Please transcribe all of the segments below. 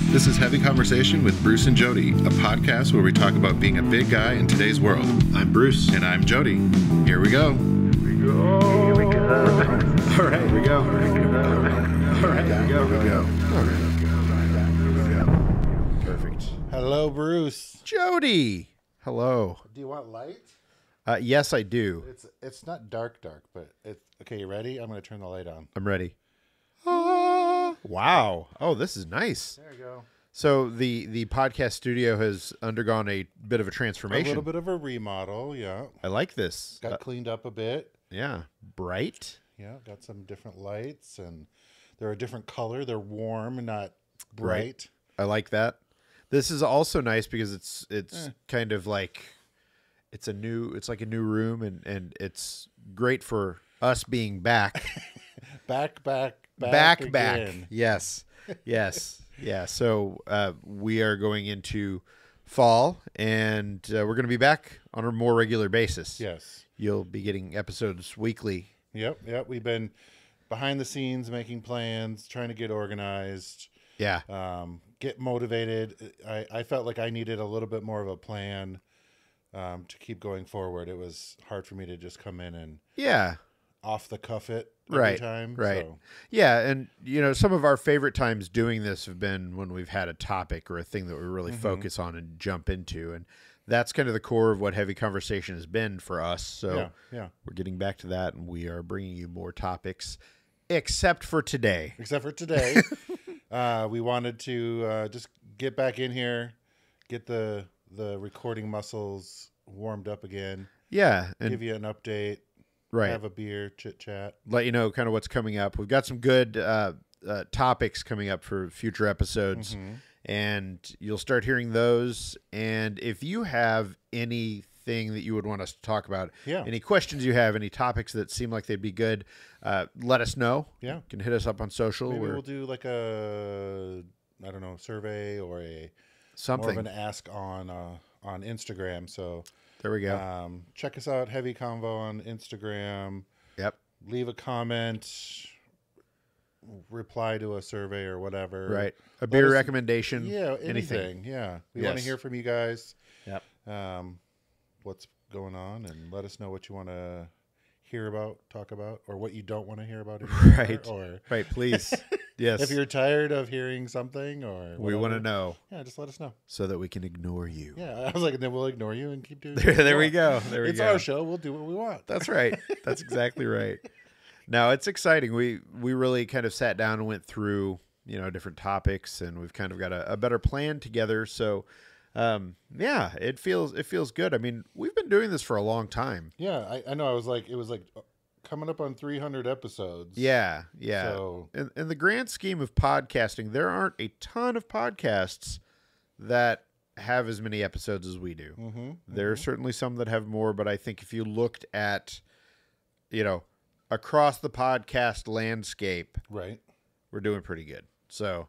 This is Heavy Conversation with Bruce and Jody, a podcast where we talk about being a big guy in today's world. I'm Bruce. And I'm Jody. Here we go. Here we go. All right, here we go. All right, here we go. Perfect. Hello, Bruce. Jody. Hello. Do you want light? Yes, I do. It's not dark, but it's okay. You ready? I'm going to turn the light on. I'm ready. Wow. Oh, this is nice. There you go. So the podcast studio has undergone a bit of a transformation. A little bit of a remodel, yeah. I like this. Got cleaned up a bit. Yeah. Bright. Yeah, got some different lights, and they're a different color. They're warm and not bright. I like that. This is also nice because it's kind of like it's like a new room, and it's great for us being back. back Back. Yes. Yeah. So we are going into fall, and we're going to be back on a more regular basis. Yes. You'll be getting episodes weekly. Yep. We've been behind the scenes making plans, trying to get organized. Yeah. Get motivated. I felt like I needed a little bit more of a plan to keep going forward. It was hard for me to just come in and off the cuff it every time. Right. So. Yeah, and some of our favorite times doing this have been when we've had a topic or a thing that we really focus on and jump into, and that's kind of the core of what Heavy Conversation has been for us. So yeah. We're getting back to that, and we are bringing you more topics, except for today. We wanted to just get back in here, get the recording muscles warmed up again. Yeah, and give you an update. Right. Have a beer, chit chat. Let you know kind of what's coming up. We've got some good topics coming up for future episodes, and you'll start hearing those. And if you have anything that you would want us to talk about, any questions you have, any topics that seem like they'd be good, let us know. Yeah. You can hit us up on social. Maybe we'll do like a, survey or something. More of an ask on Instagram. So there we go. Check us out, Heavy Convo on Instagram. Yep. Leave a comment, reply to a survey or whatever. Right. A beer recommendation. Yeah, anything. Anything. Yeah. We want to hear from you guys. Yep. What's going on, and let us know what you want to hear about, talk about, or what you don't want to hear about anymore. Right, please. Yes. If you're tired of hearing something or whatever, we want to know. Yeah, just let us know. So that we can ignore you. Yeah, I was like, and then we'll ignore you and keep doing There we go. It's our show. We'll do what we want. That's right. That's exactly right. Now, it's exciting. We really kind of sat down and went through, different topics, and we've kind of got a better plan together. So, it feels good. I mean, we've been doing this for a long time. Yeah, I know. It was like coming up on 300 episodes. Yeah. So, in the grand scheme of podcasting, there aren't a ton of podcasts that have as many episodes as we do. There are certainly some that have more, but I think if you looked at, across the podcast landscape, right, we're doing pretty good. So,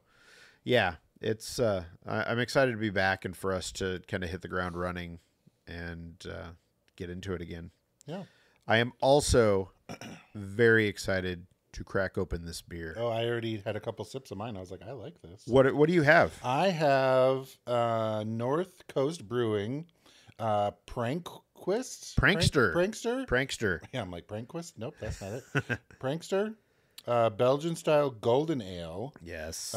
yeah, it's I'm excited to be back and for us to kind of hit the ground running and get into it again. Yeah. I am also very excited to crack open this beer. Oh, I already had a couple sips of mine. I was like, I like this. What do you have? I have North Coast Brewing Pranqster. Pranqster. Yeah, I'm like, Pranqster? Nope, that's not it. Pranqster. Belgian style golden ale. Yes.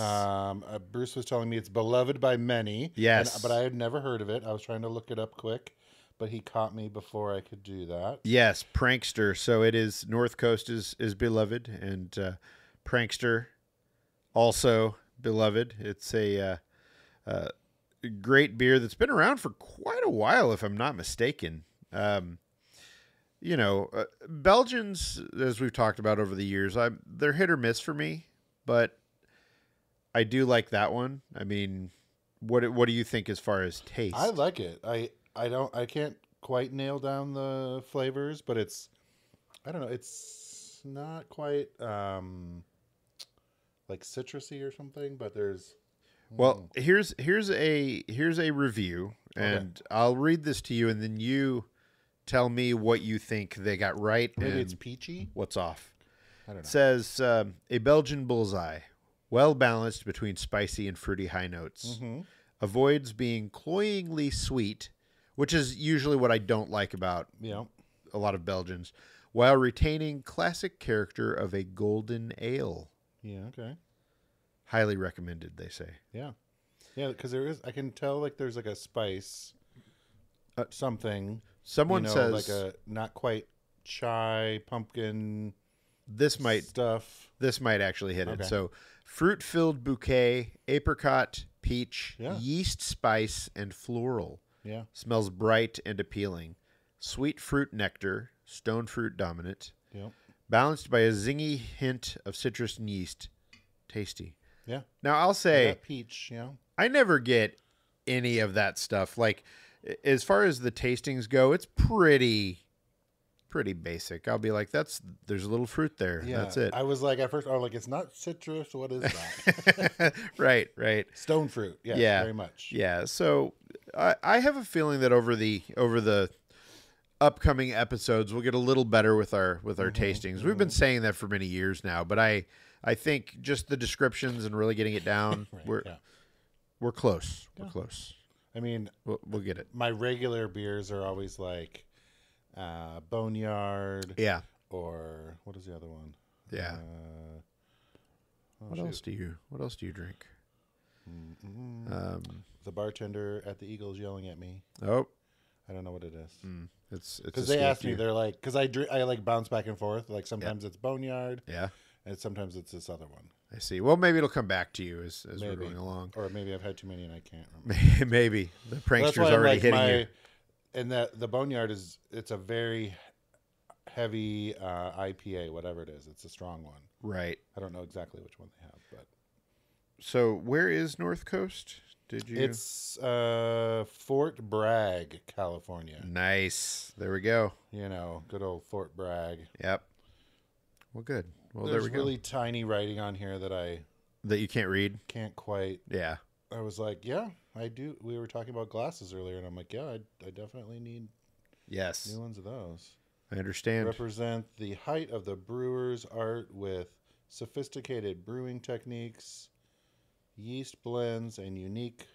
Bruce was telling me it's beloved by many. Yes. But I had never heard of it. I was trying to look it up quick, but he caught me before I could do that. Yes, Pranqster. So it is, North Coast is beloved, and Pranqster also beloved. It's a great beer that's been around for quite a while, if I'm not mistaken. Belgians, as we've talked about over the years, they're hit or miss for me, but I do like that one. I mean, what do you think as far as taste? I like it. I can't quite nail down the flavors, but it's not quite like citrusy or something, but there's Well, here's a review, and I'll read this to you, and then you tell me what you think they got right. Maybe and it's peachy. what's off. I don't know. It says a Belgian bullseye, well balanced between spicy and fruity high notes. Mm-hmm. Avoids being cloyingly sweet, which is usually what I don't like about a lot of Belgians, while retaining classic character of a golden ale. Yeah, okay. Highly recommended, they say. Yeah. Yeah, because I can tell like there's like a spice, something. Someone says like a not quite chai, pumpkin this might actually hit it. So fruit-filled bouquet, apricot, peach, yeast spice, and floral. Yeah. Smells bright and appealing. Sweet fruit nectar, stone fruit dominant. Yep. Balanced by a zingy hint of citrus and yeast. Tasty. Yeah. Now, I'll say, peach, I never get any of that stuff. Like, as far as the tastings go, it's pretty basic. I'll be like, there's a little fruit there. Yeah. That's it. I was like, at first, it's not citrus. What is that? Right. Stone fruit. Yes, yeah. Very much. Yeah. So I have a feeling that over the upcoming episodes, we'll get a little better with our tastings. Mm-hmm. We've been saying that for many years now, but I think just the descriptions and really getting it down, we're close. Yeah. We're close. I mean, we'll get it. My regular beers are always like Boneyard. Yeah. Or what is the other one? Yeah. What else do you drink? The bartender at the Eagles yelling at me. Oh. I don't know what it is. It's because they asked me. They're like, because I like bounce back and forth. Like sometimes it's Boneyard. Yeah. And sometimes it's this other one. I see. Well, maybe it'll come back to you as we're going along. Or maybe I've had too many and I can't remember. Maybe. The prankster's already hitting you. And the Boneyard it's a very heavy IPA, whatever it is. It's a strong one. Right. I don't know exactly which one they have. But so where is North Coast? It's Fort Bragg, California. Nice. There we go. Good old Fort Bragg. Yep. Well, good. Well, There's there we go. Really tiny writing on here that you can't read. Can't quite. Yeah. I was like, yeah, I do. We were talking about glasses earlier, and I'm like, yeah, I definitely need new ones of those. I understand. Represent the height of the brewer's art with sophisticated brewing techniques, yeast blends, and unique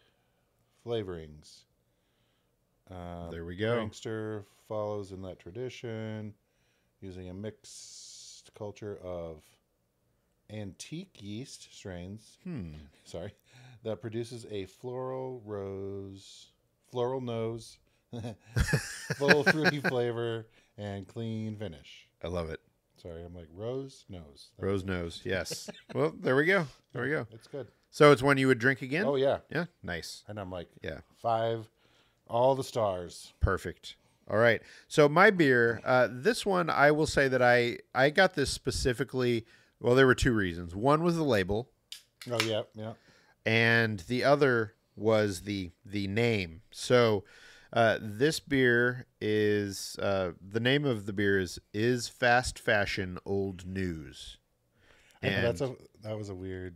flavorings. There we go. Pranqster follows in that tradition, using a mixed culture of antique yeast strains. That produces a floral nose, full fruity flavor, and clean finish. I love it. Sorry, I'm like rose nose. Rose nose, yes. Well, there we go. It's good. So it's one you would drink again? Oh, yeah. Yeah, nice. And I'm like, 5, all the stars. Perfect. All right. So my beer, this one, I will say that I got this specifically. Well, there were 2 reasons. One was the label. Oh, yeah. And the other was the name. So this beer is, the name of the beer is Fast Fashion Old News. And that was a weird.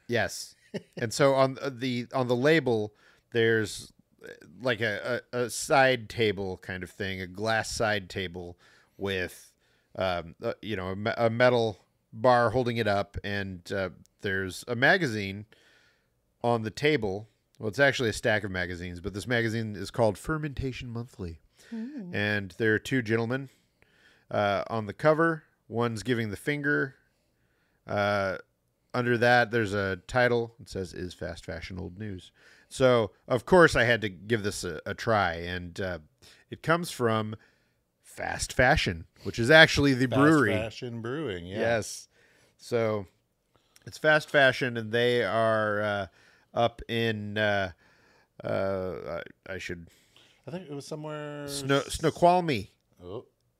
Yes. And so on the label, there's like a side table kind of thing, a glass side table with, a metal bar holding it up, and there's a magazine on the table. Well, it's actually a stack of magazines, but this magazine is called Fermentation Monthly. And there are 2 gentlemen on the cover. One's giving the finger. Under that, there's a title. It says, "Is Fast Fashion Old News?" So, of course, I had to give this a try. And it comes from Fast Fashion, which is actually the brewery. Fast Fashion Brewing, yeah. Yes. So, it's Fast Fashion, and they are up in, I think it was somewhere. Snoqualmie,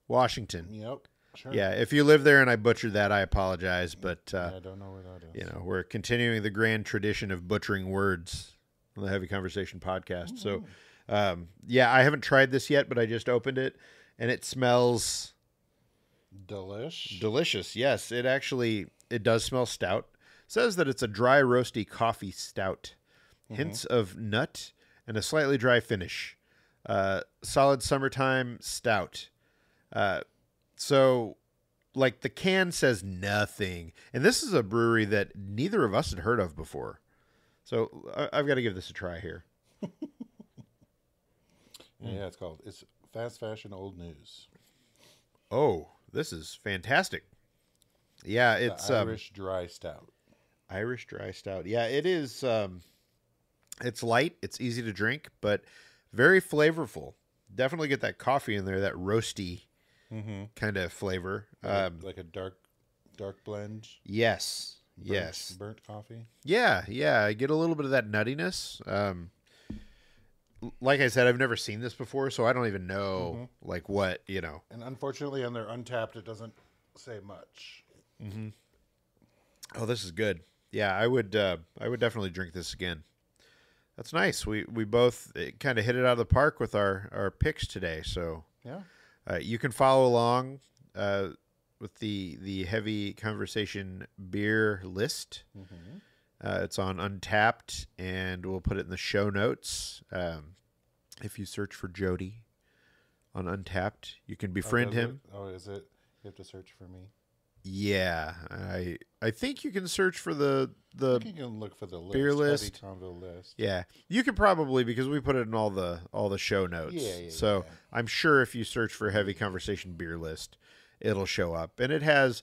Washington. Yep. Sure. Yeah, if you live there and I butchered that, I apologize, but I don't know where that is. We're continuing the grand tradition of butchering words on the Heavy Conversation podcast. So, I haven't tried this yet, but I just opened it, and it smells delicious. Yes, it does smell stout. It says that it's a dry, roasty coffee stout, hints of nut and a slightly dry finish. Solid summertime stout. So like the can says nothing. And this is a brewery that neither of us had heard of before. So I've got to give this a try here. Yeah, it's Fast Fashion Old News. Oh, this is fantastic. Yeah, it's Irish Dry Stout. Irish Dry Stout. Yeah, it is. It's light. It's easy to drink, but very flavorful. Definitely get that coffee in there, that roasty kind of flavor. Like a dark blend. Yes. Yes. Burnt coffee. Yeah. I get a little bit of that nuttiness. Like I said, I've never seen this before, so I don't even know like what, And unfortunately, on their Untapped, it doesn't say much. Mm-hmm. Oh, this is good. Yeah, I would definitely drink this again. That's nice. We both kind of hit it out of the park with our picks today. So yeah, you can follow along with the Heavy Conversation beer list. It's on Untapped, and we'll put it in the show notes. If you search for Jody on Untapped, you can befriend him. Is it? You have to search for me. Yeah, I think you can search for the I think you can look for the list, beer list. Heavy Convo list. Yeah, you could probably, because we put it in all the show notes. Yeah. So I'm sure if you search for Heavy Conversation beer list, it'll show up, and it has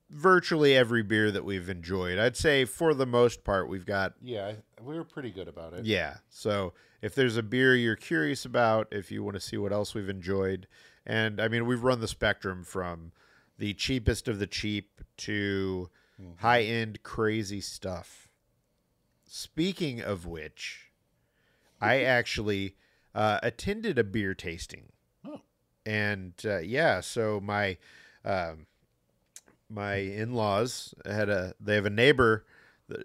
virtually every beer that we've enjoyed. I'd say for the most part we've got. Yeah, we were pretty good about it. Yeah, so if there's a beer you're curious about, if you want to see what else we've enjoyed, and I mean we've run the spectrum from the cheapest of the cheap to high-end crazy stuff. Speaking of which, I actually attended a beer tasting. Oh. And so my in-laws they have a neighbor,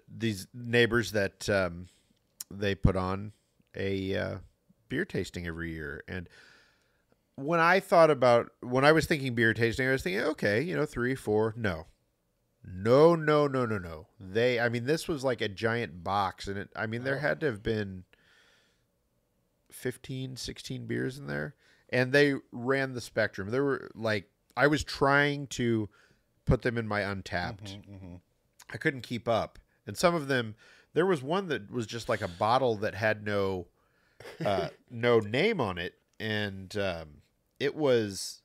these neighbors that they put on a beer tasting every year. And when I was thinking beer tasting, I was thinking, okay, 3, 4, no. This was like a giant box, and there had to have been 15, 16 beers in there, and they ran the spectrum. There were I was trying to put them in my Untapped. I couldn't keep up. And some of them, there was one that was just like a bottle that had no name on it. And it was,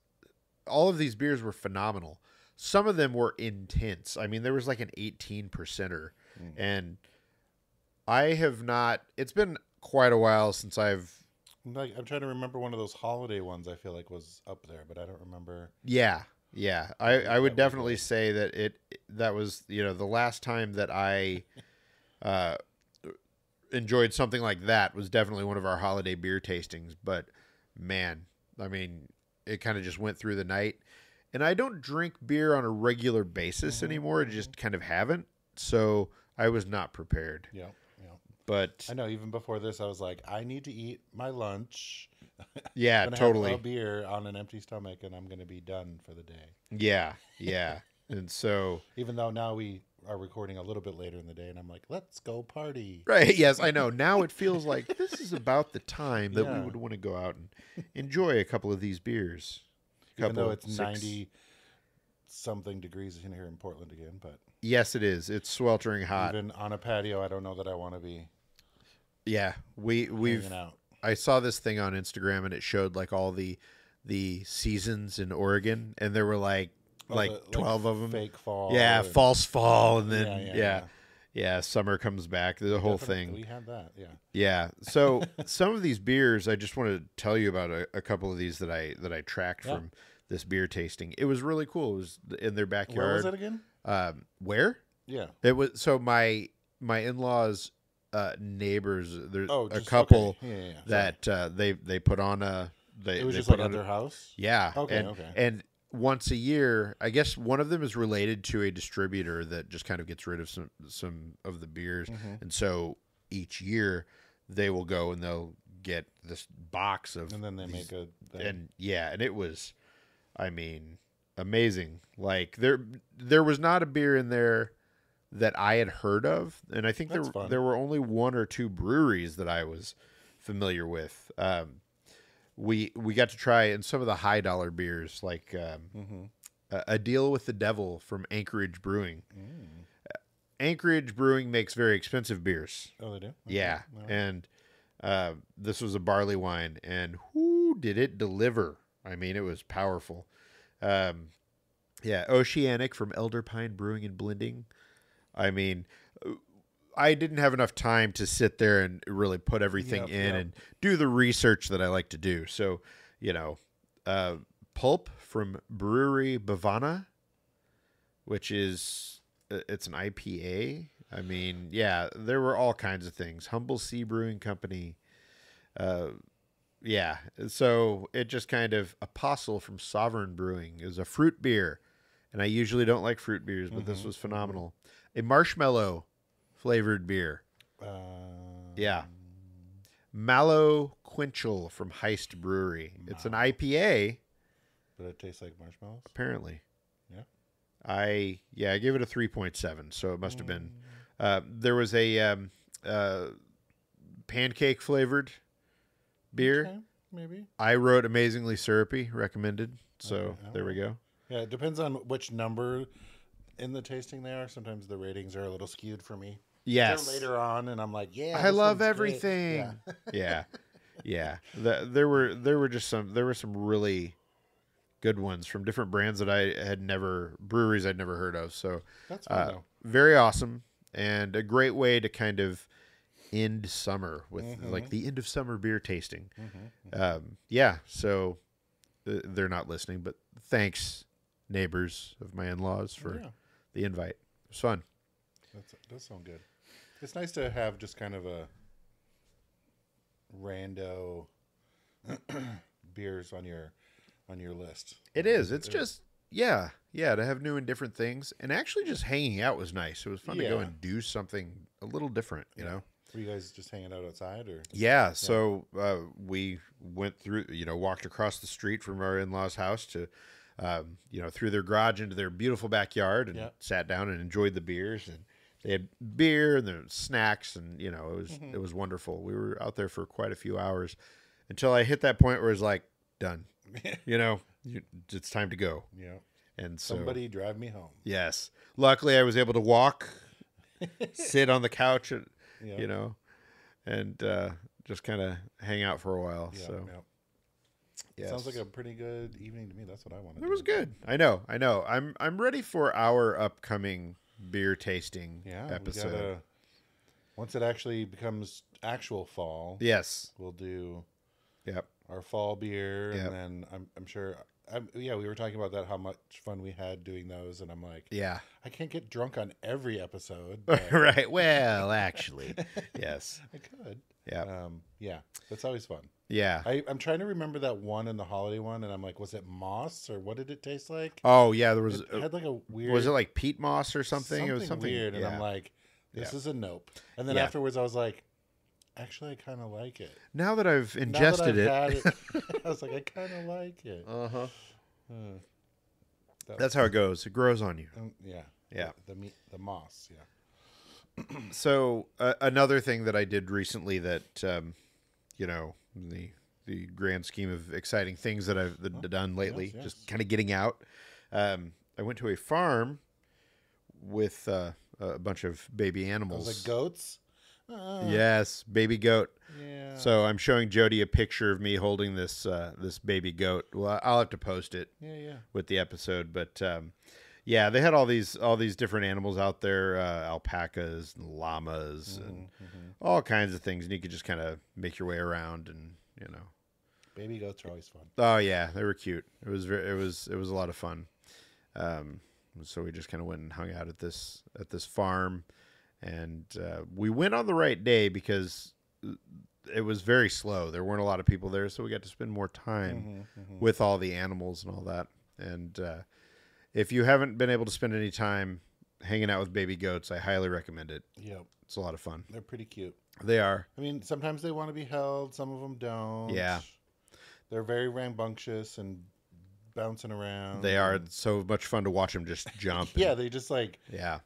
all of these beers were phenomenal. Some of them were intense. I mean, there was like an 18%er. And I have not, it's been quite a while since I'm trying to remember one of those holiday ones I feel like was up there, but I don't remember. Yeah. I would definitely say that that was, the last time that I enjoyed something like that was definitely one of our holiday beer tastings. But man, it kind of just went through the night. And I don't drink beer on a regular basis anymore. I just kind of haven't. So I was not prepared. Yeah. But I know even before this, I was like, I need to eat my lunch. Yeah, I'm gonna totally. have a beer on an empty stomach, and I'm going to be done for the day. Yeah. And so, even though now we are recording a little bit later in the day, and I'm like, let's go party. Right. Yes, I know. Now it feels like this is about the time that we would want to go out and enjoy a couple of these beers. Even though it's 90-something degrees in here in Portland again, but yes, it is. It's sweltering hot. Even on a patio, I don't know that I want to be. Yeah, we've. Out. I saw this thing on Instagram, and it showed like all the seasons in Oregon, and there were like 12 of them. Fake fall. Yeah, false fall, and then summer comes back. The whole thing. We had that. Yeah. Yeah. So some of these beers, I just want to tell you about a couple of these that I tracked from this beer tasting. It was really cool. It was in their backyard. Where was it again? Where? Yeah. It was so my in-laws. Neighbors, there's a couple that they put on a. It was just like at their house. Yeah. Okay. And once a year, I guess one of them is related to a distributor that just kind of gets rid of some of the beers, and so each year they will go and they'll get this box of. And then they make a thing. And it was, amazing. Like there was not a beer in there that I had heard of, and I think there were only 1 or 2 breweries that I was familiar with. We got to try in some of the high dollar beers, like A Deal with the Devil from Anchorage Brewing. Anchorage Brewing makes very expensive beers. Oh, they do? Okay. Yeah. All right. And this was a barley wine, and whoo, did it deliver. I mean, it was powerful. Oceanic from Elder Pine Brewing and Blending. I mean, I didn't have enough time to sit there and really put everything in and do the research that I like to do. So, Pulp from Brewery Bavana, which is, it's an IPA. I mean, yeah, there were all kinds of things. Humble Sea Brewing Company. So it just kind of, Apostle from Sovereign Brewing is a fruit beer. And I usually don't like fruit beers, but this was phenomenal. A marshmallow flavored beer. Mallow Quinchel from Heist Brewery. It's an IPA. But it tastes like marshmallows? Apparently. Yeah. I gave it a 3.7, so it must have been. There was a pancake flavored beer. Okay, maybe. I wrote amazingly syrupy, recommended. So Okay, there we go. Yeah, it depends on which number in the tasting they are. Sometimes the ratings are a little skewed for me. Yes. They're later on, and I'm like, yeah, I this love one's everything. great. Yeah. There were some really good ones from different brands that breweries I'd never heard of. So That's fun, though. very awesome, and a great way to kind of end summer with like the end of summer beer tasting. So they're not listening, but thanks, neighbors of my in-laws, for the invite. It was fun. That does sound good. It's nice to have just kind of a rando beers on your list. It is. It's just to have new and different things, and actually just hanging out was nice. It was fun to go and do something a little different, you know. Were you guys just hanging out outside, or? Yeah. So we went through, walked across the street from our in-laws' house to, through their garage into their beautiful backyard, and sat down and enjoyed the beers, and they had beer and their snacks, and it was wonderful. We were out there for quite a few hours until I hit that point where it's like, done. It's time to go. Yeah. And so somebody drive me home. Yes. Luckily, I was able to walk, sit on the couch, and just kind of hang out for a while. Yes. Sounds like a pretty good evening to me. That's what I wanted. It was good. I know. I'm ready for our upcoming beer tasting episode. Once it actually becomes actual fall. Yes. We'll do our fall beer, and then I'm sure. We were talking about that, how much fun we had doing those, and I'm like, I can't get drunk on every episode. But right. Well, actually, yes, I could. Yeah. That's always fun. Yeah. I'm trying to remember that one in the holiday one, and I'm like, was it moss, or what did it taste like? Oh yeah, there was. It had like a weird. Was it like peat moss or something? It was something weird, and I'm like, this is a nope. And then afterwards, I was like, actually, I kind of like it. Now that I've ingested it, I was like, I kind of like it. That's how it goes. It grows on you. Yeah. The moss. Yeah. So another thing that I did recently that, the grand scheme of exciting things that I've done lately, just kind of getting out. I went to a farm with a bunch of baby animals. Like goats? Yes, baby goat. Yeah. So I'm showing Jody a picture of me holding this baby goat. Well, I'll have to post it. With the episode, but they had all these different animals out there, alpacas and llamas and all kinds of things, and you could just kind of make your way around, and baby goats are always fun. Oh yeah, they were cute. It was a lot of fun. So we just kind of went and hung out at this farm. And we went on the right day because it was very slow. There weren't a lot of people there, so we got to spend more time with all the animals and all that. And if you haven't been able to spend any time hanging out with baby goats, I highly recommend it. Yep. It's a lot of fun. They're pretty cute. They are. I mean, sometimes they want to be held. Some of them don't. Yeah. They're very rambunctious and bouncing around. They are. It's so much fun to watch them just jump. They just Yeah.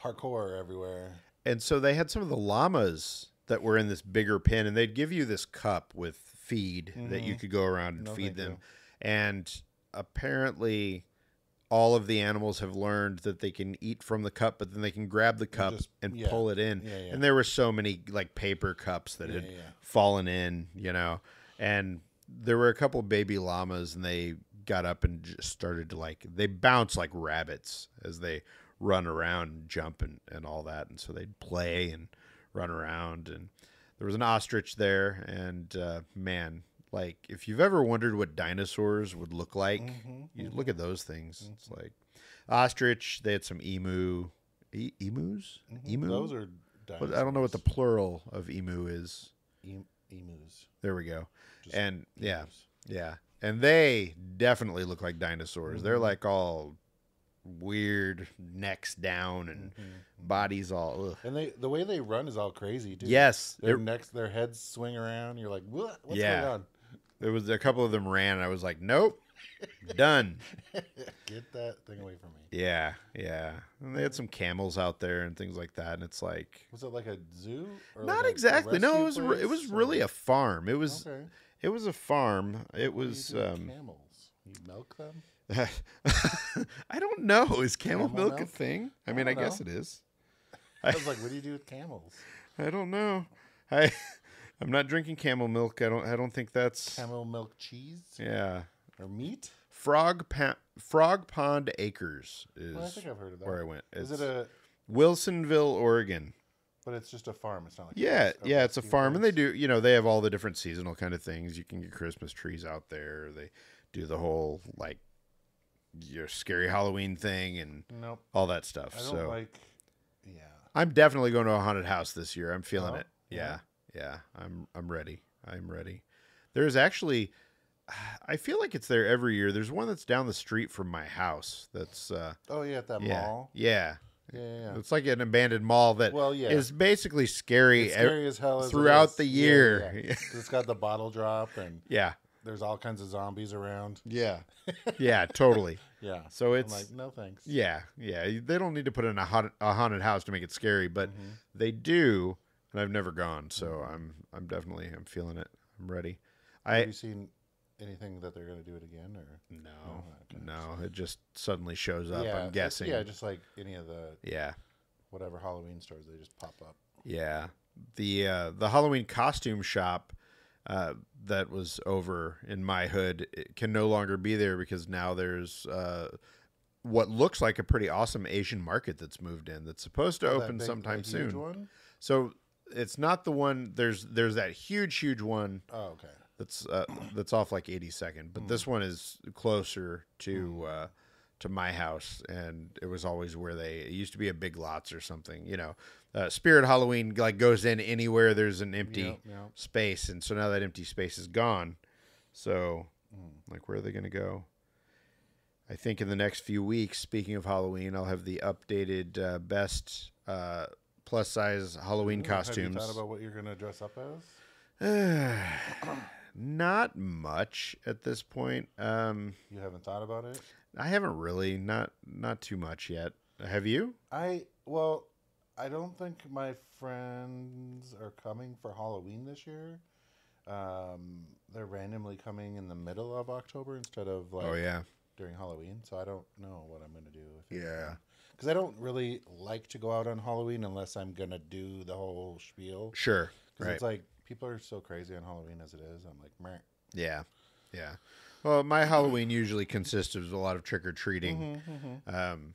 parkour everywhere. And so they had some of the llamas that were in this bigger pen, and they'd give you this cup with feed that you could go around and feed them. And apparently all of the animals have learned that they can eat from the cup, but then they can grab the cup and pull it in. Yeah, yeah. And there were so many like paper cups that had fallen in, and there were a couple baby llamas, and they got up and just started to they bounce like rabbits as they run around and jump and all that. And so they'd play and run around. And there was an ostrich there. And man, like if you've ever wondered what dinosaurs would look like, you look at those things. It's like ostrich. They had some emus. Emu? Those are dinosaurs. I don't know what the plural of emu is. Emus. There we go. Just and emus. yeah. And they definitely look like dinosaurs. They're like all weird, necks down and bodies all. Ugh. And the way they run is all crazy too. Yes, their heads swing around. You're like, what? What's going on? There was a couple of them ran, and I was like, nope, done. Get that thing away from me. Yeah. And they had some camels out there and things like that. And it's like, was it like a zoo? Or not like exactly. No, place? it was really a farm. It was. Okay. It was a farm. It was camels. You milk them? I don't know. Is camel milk a milk? thing? I mean, I guess it is. I was like, what do you do with camels? I don't know. I'm not drinking camel milk. I don't think that's Camel milk cheese? Yeah. Or meat? Frog Pond Acres is Well, I think I've heard of that. where I went. Is it a? Wilsonville, Oregon. But it's just a farm. It's not like it's a farm, and they do. They have all the different seasonal kind of things. You can get Christmas trees out there. They do the whole like your scary Halloween thing and all that stuff. I don't like. Yeah. I'm definitely going to a haunted house this year. I'm feeling it. Yeah. I'm ready. I'm ready. There's actually, I feel like it's there every year. There's one that's down the street from my house. That's at that mall. Yeah. Yeah. It's like an abandoned mall that is basically scary, it's scary as hell throughout the year. Yeah. It's got the bottle drop and yeah. There's all kinds of zombies around. Yeah. Yeah, totally. Yeah. So it's I'm like, no thanks. Yeah. They don't need to put in a haunted house to make it scary, but they do, and I've never gone, so I'm definitely feeling it. I'm ready. Have you seen anything that they're going to do it again, or no? It just suddenly shows up. I'm guessing. Just like any of the whatever Halloween stores, they just pop up. Yeah, the Halloween costume shop that was over in my hood can no longer be there because now there's what looks like a pretty awesome Asian market that's moved in that's supposed to open sometime soon. Huge one? So it's not the one. There's that huge one. Oh, okay. That's off like 82nd, but this one is closer to my house, and it was always where it used to be a Big Lots or something. Spirit Halloween like goes in anywhere there's an empty space, and so now that empty space is gone. So, like, where are they going to go? I think in the next few weeks, speaking of Halloween, I'll have the updated best plus size Halloween costumes. Have you thought about what you're going to dress up as? Not much at this point. You haven't thought about it? I haven't really. Not too much yet. Have you? I don't think my friends are coming for Halloween this year. They're randomly coming in the middle of October instead of during Halloween. So I don't know what I'm going to do. Because I don't really like to go out on Halloween unless I'm going to do the whole spiel. Sure. Because it's like people are so crazy on Halloween as it is. I'm like, meh. Yeah. Well, my Halloween usually consists of a lot of trick or treating. I'm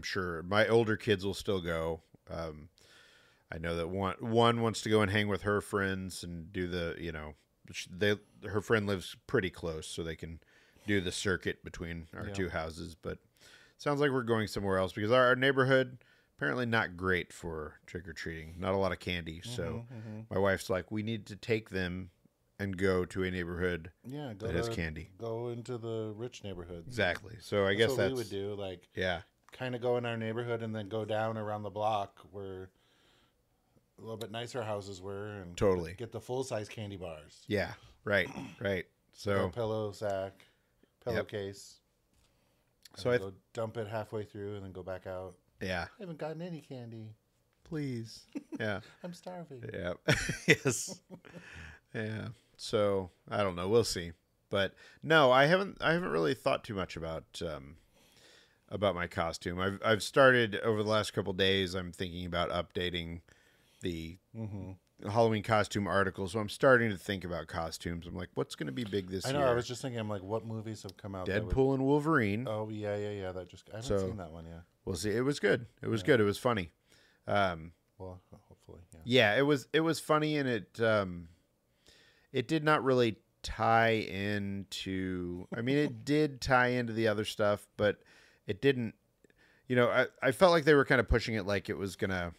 sure my older kids will still go. I know that one wants to go and hang with her friends and do her friend lives pretty close, so they can do the circuit between our two houses. But it sounds like we're going somewhere else because our neighborhood apparently not great for trick or treating. Not a lot of candy. So my wife's like, we need to take them and go to a neighborhood that has candy. Go into the rich neighborhoods. Exactly. So I guess what that's we would do. Like, kind of go in our neighborhood and then go down around the block where a little bit nicer houses were, and get the full size candy bars. Yeah. Right. So pillowcase. So I go dump it halfway through and then go back out. Yeah. I haven't gotten any candy. Please. Yeah. I'm starving. Yeah. Yes. Yeah. So I don't know. We'll see. But no, I haven't really thought too much about my costume. I've started over the last couple days. I'm thinking about updating the Halloween costume article. So I'm starting to think about costumes. I'm like, what's going to be big this year? I know. I was just thinking, I'm like, what movies have come out? Deadpool and Wolverine. Oh yeah. That just I haven't seen that one yet. We'll see. It was good. It was good. It was funny. Well, hopefully, yeah. It was funny, and it did not really tie into. I mean, it did tie into the other stuff, but it didn't. I felt like they were kind of pushing it like it was gonna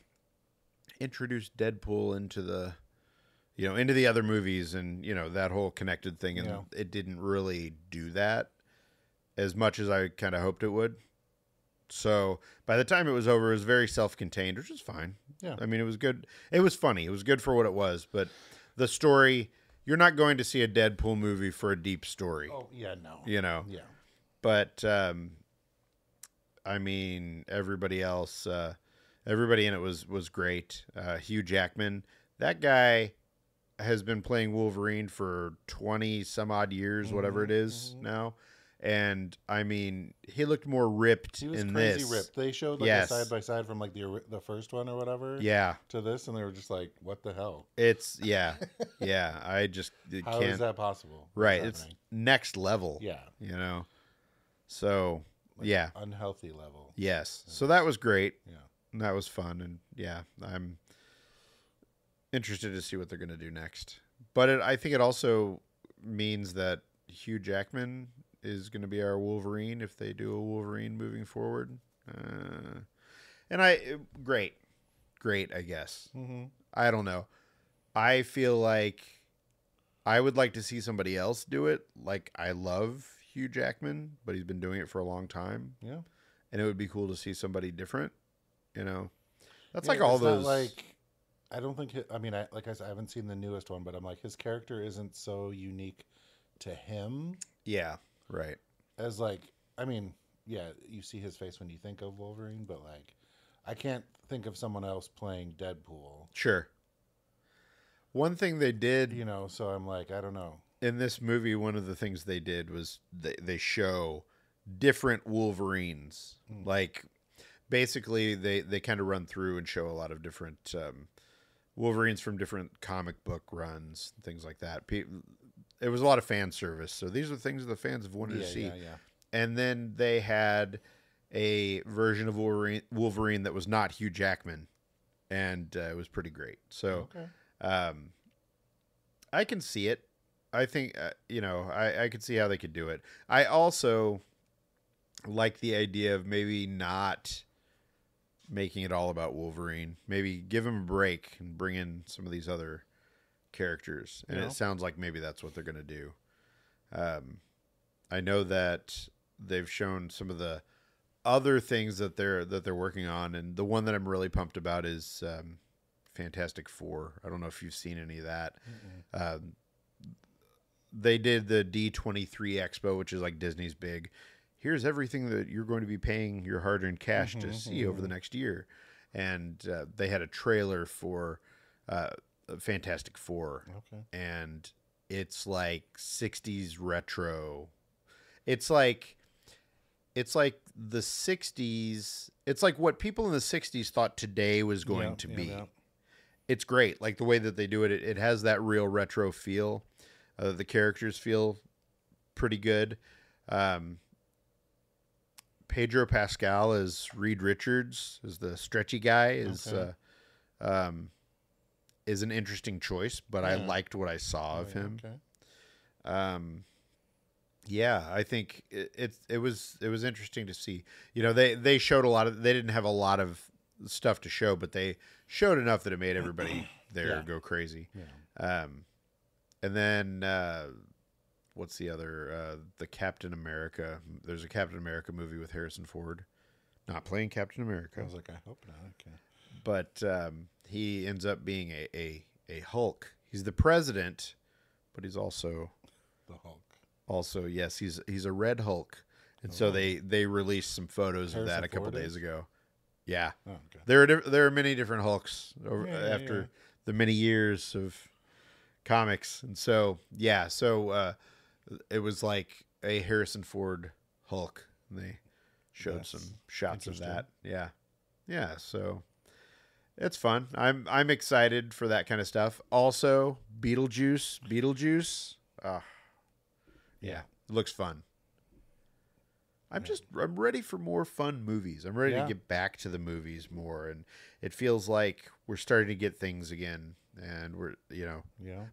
introduce Deadpool into the other movies, and that whole connected thing, and it didn't really do that as much as I kind of hoped it would. So by the time it was over, it was very self-contained, which was fine. Yeah. I mean, it was good. It was funny. It was good for what it was. But the story, you're not going to see a Deadpool movie for a deep story. Oh, yeah, no. Yeah. But, I mean, everybody else, everybody in it was great. Hugh Jackman, that guy has been playing Wolverine for 20 some odd years, whatever it is now. And I mean, he looked more ripped in this. He was crazy ripped. They showed like a side by side from like the first one or whatever. Yeah. To this, and they were just like, "What the hell?" It's yeah. I just how is that possible? Right. It's next level. Yeah. So like unhealthy level. Yes. So that was great. Yeah. And that was fun, and I'm interested to see what they're going to do next. But I think it also means that Hugh Jackman is going to be our Wolverine if they do a Wolverine moving forward. Great, I guess. I don't know. I feel like I would like to see somebody else do it. Like, I love Hugh Jackman, but he's been doing it for a long time. Yeah. And it would be cool to see somebody different, That's like all those. I don't think, like I said, I haven't seen the newest one, but I'm like, his character isn't so unique to him. Yeah. Right. As you see his face when you think of Wolverine, but like, I can't think of someone else playing Deadpool. Sure. One thing they did, so I'm like, I don't know. In this movie, one of the things they did was they show different Wolverines. Like, basically, they kind of run through and show a lot of different Wolverines from different comic book runs, things like that. It was a lot of fan service. So these are things the fans have wanted to see. Yeah. And then they had a version of Wolverine that was not Hugh Jackman. And it was pretty great. So I can see it. I think, I could see how they could do it. I also like the idea of maybe not making it all about Wolverine. Maybe give him a break and bring in some of these other characters, and it sounds like maybe that's what they're going to do. I know that they've shown some of the other things that they're working on, and the one that I'm really pumped about is Fantastic Four. I don't know if you've seen any of that. They did the D23 Expo, which is like Disney's big. Here's everything that you're going to be paying your hard-earned cash to see over the next year, and they had a trailer for Fantastic Four, and it's like 60s retro. It's like the 60s. It's like what people in the 60s thought today was going to be. It's great. Like the way that they do it, it has that real retro feel. The characters feel pretty good. Pedro Pascal as Reed Richards, as the stretchy guy, is an interesting choice, but I liked what I saw of him. I think it was interesting to see. They showed a lot of. They didn't have a lot of stuff to show, but they showed enough that it made everybody there go crazy. And then what's the other? The Captain America. There's a Captain America movie with Harrison Ford, not playing Captain America. I was like, I hope not. Okay. But he ends up being a Hulk. He's the president, but he's also the Hulk. Also, yes, he's a red Hulk, and so they released some photos of that a couple days ago. Yeah, there are many different Hulks the many years of comics, and so It was like a Harrison Ford Hulk. And they showed some shots of that. Yeah. Yeah. So it's fun. I'm excited for that kind of stuff. Also, Beetlejuice. Yeah. It looks fun. I'm ready for more fun movies. I'm ready to get back to the movies more. And it feels like we're starting to get things again. And we're,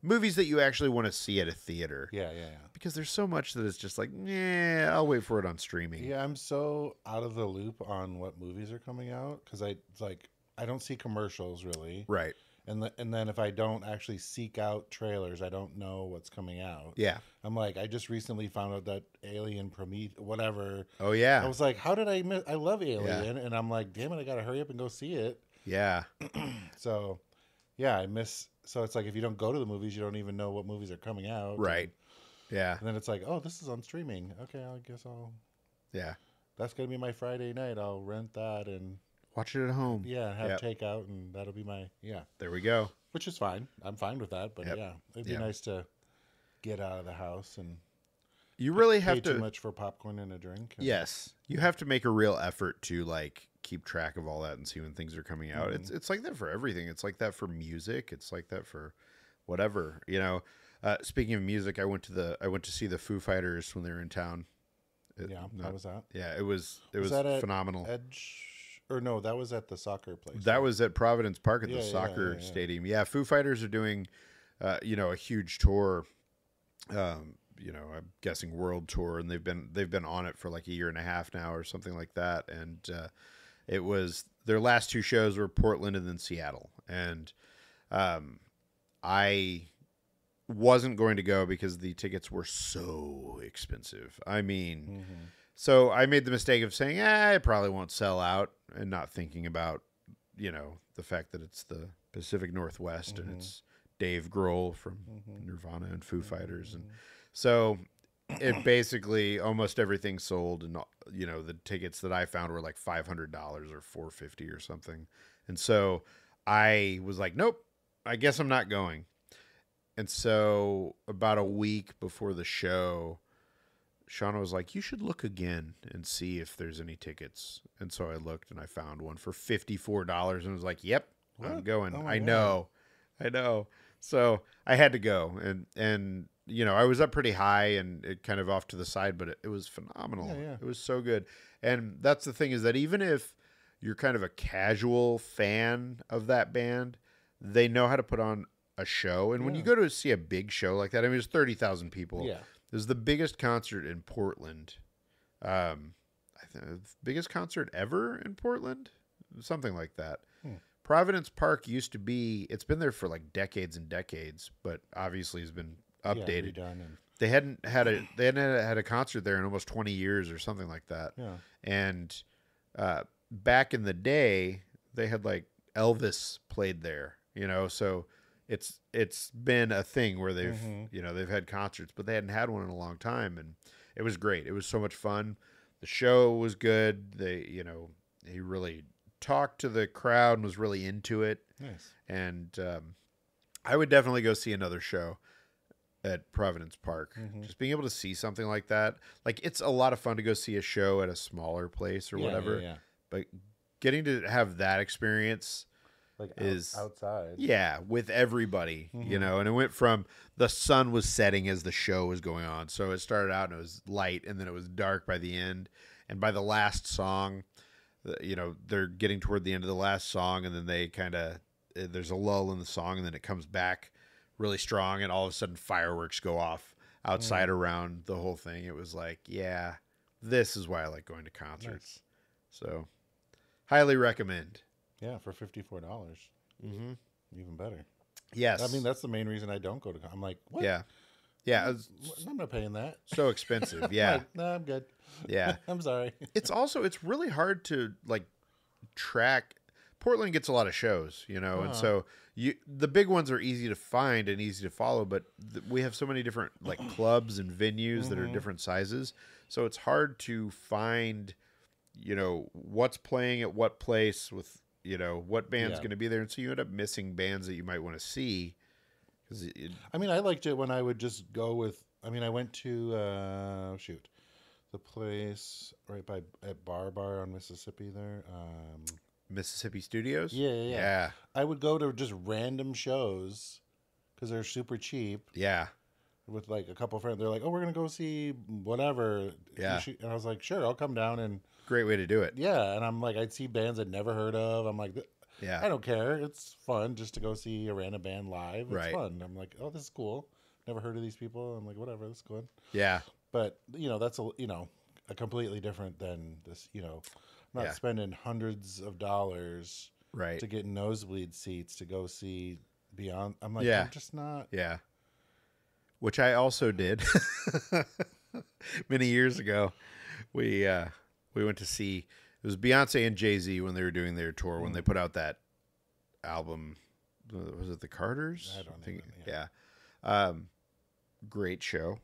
movies that you actually want to see at a theater. Yeah. Because there's so much that it's just like, I'll wait for it on streaming. Yeah, I'm so out of the loop on what movies are coming out because I don't see commercials really. Right. And then if I don't actually seek out trailers, I don't know what's coming out. Yeah. I'm like, I just recently found out that Alien Prometheus, whatever. Oh, yeah. I was like, how did I miss? I love Alien. And I'm like, damn it, I got to hurry up and go see it. Yeah. So... yeah, I miss. So it's like if you don't go to the movies, you don't even know what movies are coming out. Right. Yeah. And then it's like, oh, this is on streaming. Okay, I guess I'll. Yeah. That's gonna be my Friday night. I'll rent that and watch it at home. Yeah, have takeout, and that'll be my There we go. Which is fine. I'm fine with that. But it'd be nice to get out of the house and. You really have to pay too much for popcorn and a drink. Yes, you have to make a real effort to keep track of all that and see when things are coming out. Mm-hmm. It's like that for everything. It's like that for music. It's like that for whatever. Speaking of music, I went to see the Foo Fighters when they were in town. How was that? Yeah, it was phenomenal. That was at the soccer place. That was at Providence Park at the soccer stadium. Yeah, Foo Fighters are doing, a huge tour. I'm guessing world tour, and they've been on it for like a year and a half now or something like that. And it was their last two shows were Portland and then Seattle. And I wasn't going to go because the tickets were so expensive. I mean, so I made the mistake of saying, it probably won't sell out, and not thinking about, the fact that it's the Pacific Northwest and it's Dave Grohl from Nirvana and Foo Fighters. And so it basically almost everything sold, and the tickets that I found were like $500 or $450 or something. And so I was like, nope, I guess I'm not going. And so about a week before the show, Shauna was like, you should look again and see if there's any tickets. And so I looked and I found one for $54 and was like, yep, I'm going. I know. So I had to go, and I was up pretty high and it kind of off to the side, but it was phenomenal. Yeah. It was so good. And that's the thing, is that even if you're kind of a casual fan of that band, they know how to put on a show. And when you go to see a big show like that, I mean, it's 30,000 people. Yeah. It was the biggest concert in Portland. I think the biggest concert ever in Portland, something like that. Providence Park used to be, it's been there for like decades and decades, but obviously has been updated. They hadn't had a concert there in almost 20 years or something like that. Yeah. And back in the day, they had like Elvis played there, so it's been a thing where they've they've had concerts, but they hadn't had one in a long time, and it was great. It was so much fun. The show was good. He really talked to the crowd and was really into it. Nice. And I would definitely go see another show at Providence Park. Just being able to see something like that. Like, it's a lot of fun to go see a show at a smaller place or whatever. Yeah. But getting to have that experience is outside. Yeah, with everybody, and it went from the sun was setting as the show was going on. So it started out and it was light, and then it was dark by the end. And by the last song, they're getting toward the end of the last song, and then they there's a lull in the song, and then it comes back really strong, and all of a sudden fireworks go off outside around the whole thing. It was like, yeah, this is why I like going to concerts. Nice. So highly recommend. Yeah, for $54. Even better. Yes. I mean, that's the main reason I don't go to. I'm like, what? Yeah. I'm not paying that. So expensive. Yeah. No, I'm good. Yeah. I'm sorry. It's really hard to track. Portland gets a lot of shows, and so the big ones are easy to find and easy to follow, but we have so many different clubs and venues that are different sizes. So it's hard to find, what's playing at what place with, what band's going to be there. And so you end up missing bands that you might want to see. I mean, I liked it when I would just go with I mean, I went to the place right by at Bar on Mississippi there. Mississippi Studios? Yeah. I would go to just random shows because they're super cheap. Yeah. With like a couple of friends. They're like, oh, we're going to go see whatever. Yeah. And I was like, sure, I'll come down. And great way to do it. Yeah. And I'm like, I'd see bands I'd never heard of. I'm like, yeah, I don't care. It's fun just to go see a random band live. It's fun. I'm like, oh, this is cool. Never heard of these people. I'm like, whatever, that's good. Yeah. But, that's a completely different than this, not spending hundreds of dollars to get nosebleed seats to go see Beyond. I'm like, I'm just not. Yeah. Which I also did many years ago. We went to see, it was Beyonce and Jay-Z when they were doing their tour, when they put out that album. Was it The Carters? I don't think. Yeah. Great show.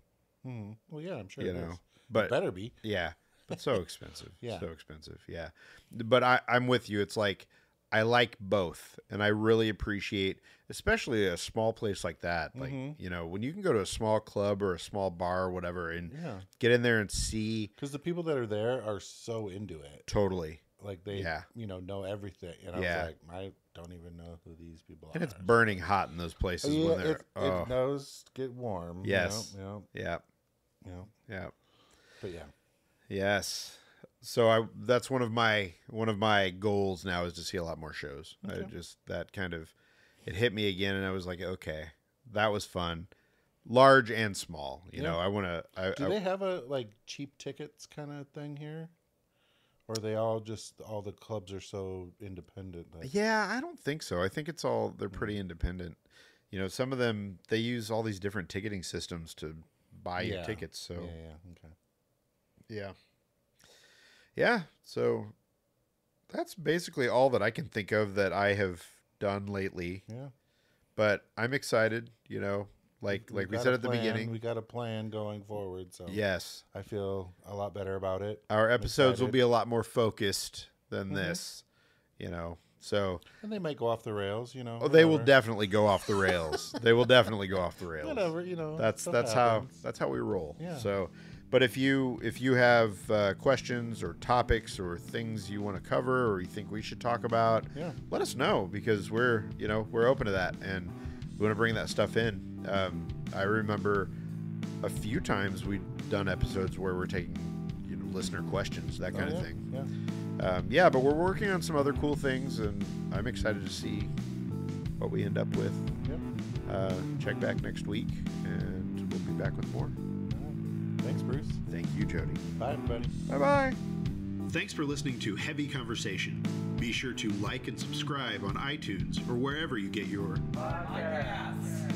Mm-hmm. Well, yeah, I'm sure it is. But it better be. Yeah. But so expensive. Yeah. So expensive. Yeah. But I'm with you. It's like, I like both. And I really appreciate, especially a small place like that. Like, when you can go to a small club or a small bar or whatever and get in there and see. Because the people that are there are so into it. Totally. Like they, know everything. And I was like, I don't even know who these people are. And it's burning hot in those places when they're. It knows get warm. Yes. Yeah. But yeah. Yes. So that's one of my goals now is to see a lot more shows. Okay. It hit me again, and I was like, okay, that was fun, large and small. You know, I want to. Do they have a like cheap tickets kind of thing here? Or are they all the clubs are so independent? Yeah, I don't think so. I think they're pretty independent. Some of them, they use all these different ticketing systems to buy your tickets. So okay. Yeah. Yeah. So that's basically all that I can think of that I have done lately. Yeah. But I'm excited, like we said at the beginning. We got a plan going forward, so yes, I feel a lot better about it. Our episodes will be a lot more focused than this, So and they might go off the rails, Oh, they will definitely go off the rails. They will definitely go off the rails. Whatever, That's how we roll. Yeah. So, but if you have questions or topics or things you want to cover or you think we should talk about, let us know because we're open to that and we want to bring that stuff in. I remember a few times we've done episodes where we're taking listener questions, that kind of thing. Yeah. But we're working on some other cool things, and I'm excited to see what we end up with. Yeah. Check back next week, and we'll be back with more. Thanks, Bruce. Thank you, Jody. Bye, everybody. Bye-bye. Thanks for listening to Heavy Conversation. Be sure to like and subscribe on iTunes or wherever you get your podcasts.